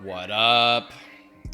What up?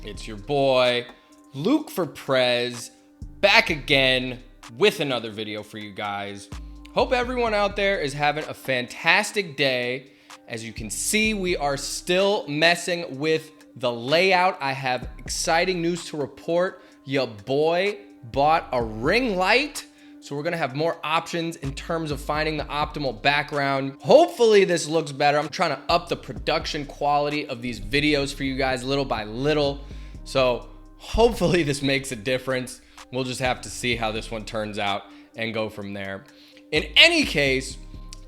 It's your boy, Luke for Prez, back again with another video for you guys. Hope everyone out there is having a fantastic day. As you can see, we are still messing with the layout. I have exciting news to report. Your boy bought a ring light. So we're gonna have more options in terms of finding the optimal background. Hopefully this looks better. I'm trying to up the production quality of these videos for you guys little by little. So hopefully this makes a difference. We'll just have to see how this one turns out and go from there. In any case,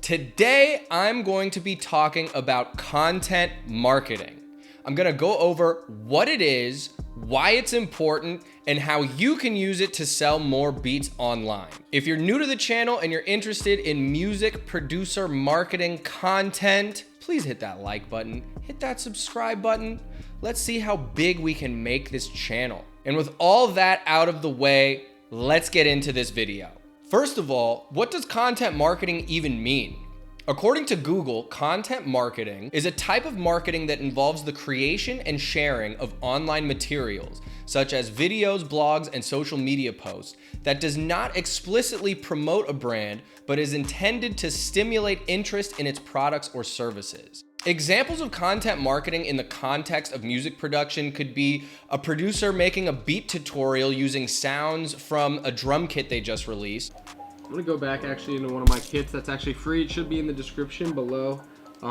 today I'm going to be talking about content marketing. I'm gonna go over what it is, why it's important, and how you can use it to sell more beats online. If you're new to the channel and you're interested in music producer marketing content, please hit that like button, hit that subscribe button. Let's see how big we can make this channel. And with all that out of the way, let's get into this video. First of all, what does content marketing even mean? According to Google, content marketing is a type of marketing that involves the creation and sharing of online materials, such as videos, blogs, and social media posts, that does not explicitly promote a brand, but is intended to stimulate interest in its products or services. Examples of content marketing in the context of music production could be a producer making a beat tutorial using sounds from a drum kit they just released. I'm gonna go back actually into one of my kits that's actually free. It should be in the description below,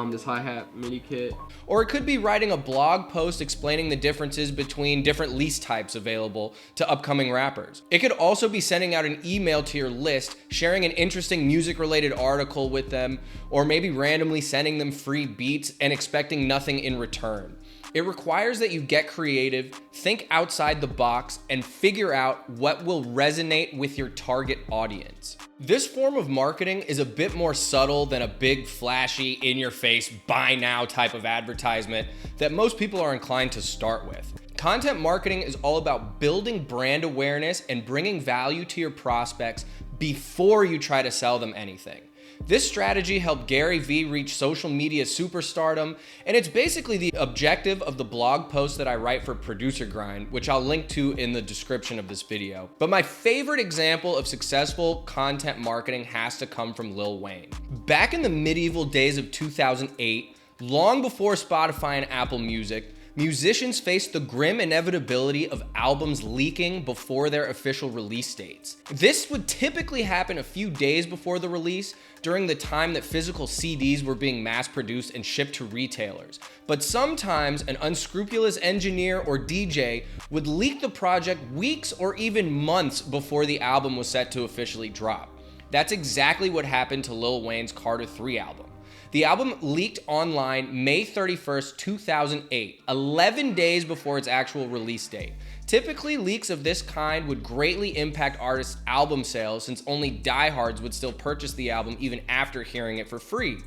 this hi-hat MIDI kit. Or it could be writing a blog post explaining the differences between different lease types available to upcoming rappers. It could also be sending out an email to your list, sharing an interesting music-related article with them, or maybe randomly sending them free beats and expecting nothing in return. It requires that you get creative, think outside the box, and figure out what will resonate with your target audience. This form of marketing is a bit more subtle than a big, flashy, in-your-face, buy now type of advertisement that most people are inclined to start with. Content marketing is all about building brand awareness and bringing value to your prospects before you try to sell them anything. This strategy helped Gary Vee reach social media superstardom, and it's basically the objective of the blog post that I write for Producer Grind, which I'll link to in the description of this video. But my favorite example of successful content marketing has to come from Lil Wayne. Back in the medieval days of 2008, long before Spotify and Apple Music, musicians faced the grim inevitability of albums leaking before their official release dates. This would typically happen a few days before the release, during the time that physical CDs were being mass-produced and shipped to retailers. But sometimes an unscrupulous engineer or DJ would leak the project weeks or even months before the album was set to officially drop. That's exactly what happened to Lil Wayne's Carter 3 album. The album leaked online May 31st, 2008, 11 days before its actual release date. Typically, leaks of this kind would greatly impact artists' album sales, since only diehards would still purchase the album even after hearing it for free.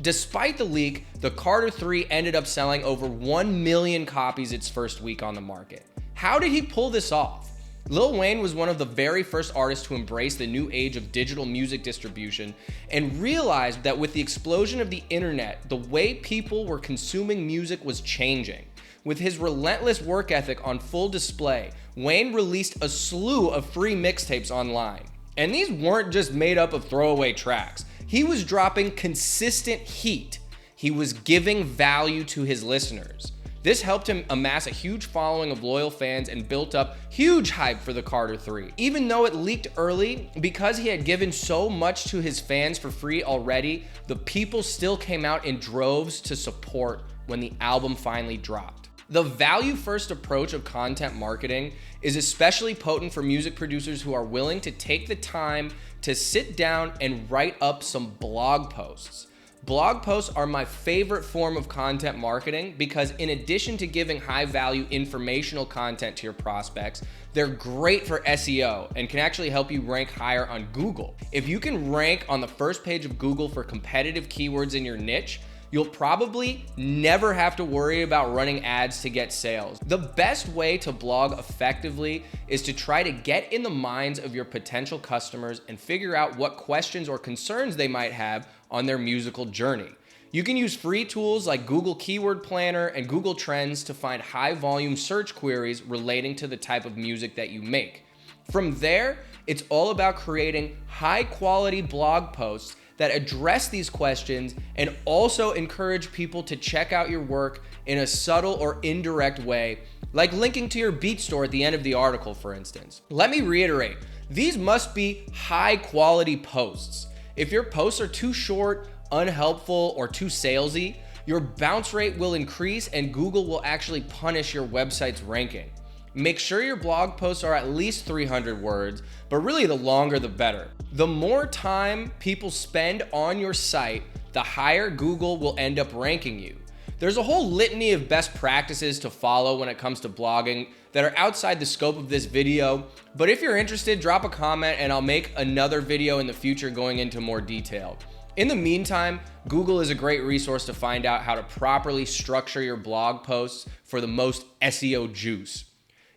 Despite the leak, the Carter 3 ended up selling over 1 million copies its first week on the market. How did he pull this off? Lil Wayne was one of the very first artists to embrace the new age of digital music distribution and realized that with the explosion of the internet, the way people were consuming music was changing. With his relentless work ethic on full display, Wayne released a slew of free mixtapes online. And these weren't just made up of throwaway tracks. He was dropping consistent heat. He was giving value to his listeners. This helped him amass a huge following of loyal fans and built up huge hype for the Carter 3. Even though it leaked early, because he had given so much to his fans for free already, the people still came out in droves to support when the album finally dropped. The value-first approach of content marketing is especially potent for music producers who are willing to take the time to sit down and write up some blog posts. Blog posts are my favorite form of content marketing because in addition to giving high-value informational content to your prospects, they're great for SEO and can actually help you rank higher on Google. If you can rank on the first page of Google for competitive keywords in your niche, you'll probably never have to worry about running ads to get sales. The best way to blog effectively is to try to get in the minds of your potential customers and figure out what questions or concerns they might have on their musical journey. You can use free tools like Google Keyword Planner and Google Trends to find high volume search queries relating to the type of music that you make. From there, it's all about creating high quality blog posts that address these questions and also encourage people to check out your work in a subtle or indirect way, like linking to your beat store at the end of the article, for instance. Let me reiterate, these must be high quality posts. If your posts are too short, unhelpful, or too salesy, your bounce rate will increase and Google will actually punish your website's ranking. Make sure your blog posts are at least 300 words, but really the longer the better. The more time people spend on your site, the higher Google will end up ranking you. There's a whole litany of best practices to follow when it comes to blogging that are outside the scope of this video, but if you're interested, drop a comment and I'll make another video in the future going into more detail. In the meantime, Google is a great resource to find out how to properly structure your blog posts for the most SEO juice.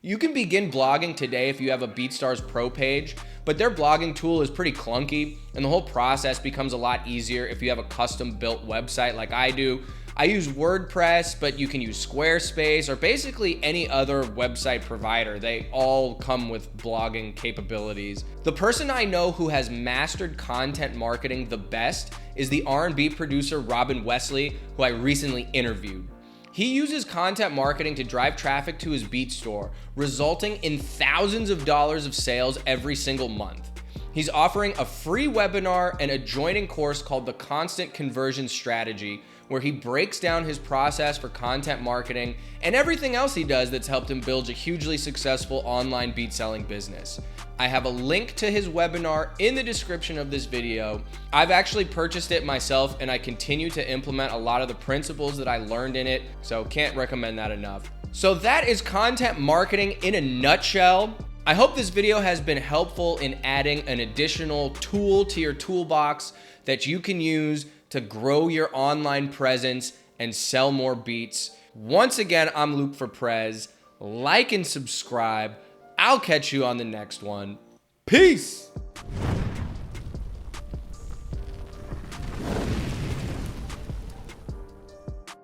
You can begin blogging today if you have a BeatStars Pro page, but their blogging tool is pretty clunky and the whole process becomes a lot easier if you have a custom built website like I do. I use WordPress, but you can use Squarespace or basically any other website provider. They all come with blogging capabilities. The person I know who has mastered content marketing the best is the R&B producer Robin Wesley, who I recently interviewed. He uses content marketing to drive traffic to his beat store, resulting in thousands of dollars of sales every single month. He's offering a free webinar and a joining course called The Constant Conversion Strategy, where he breaks down his process for content marketing and everything else he does that's helped him build a hugely successful online beat selling business. I have a link to his webinar in the description of this video. I've actually purchased it myself and I continue to implement a lot of the principles that I learned in it, so can't recommend that enough. So that is content marketing in a nutshell. I hope this video has been helpful in adding an additional tool to your toolbox that you can use to grow your online presence and sell more beats. Once again, I'm Luke for Prez. Like and subscribe. I'll catch you on the next one. Peace.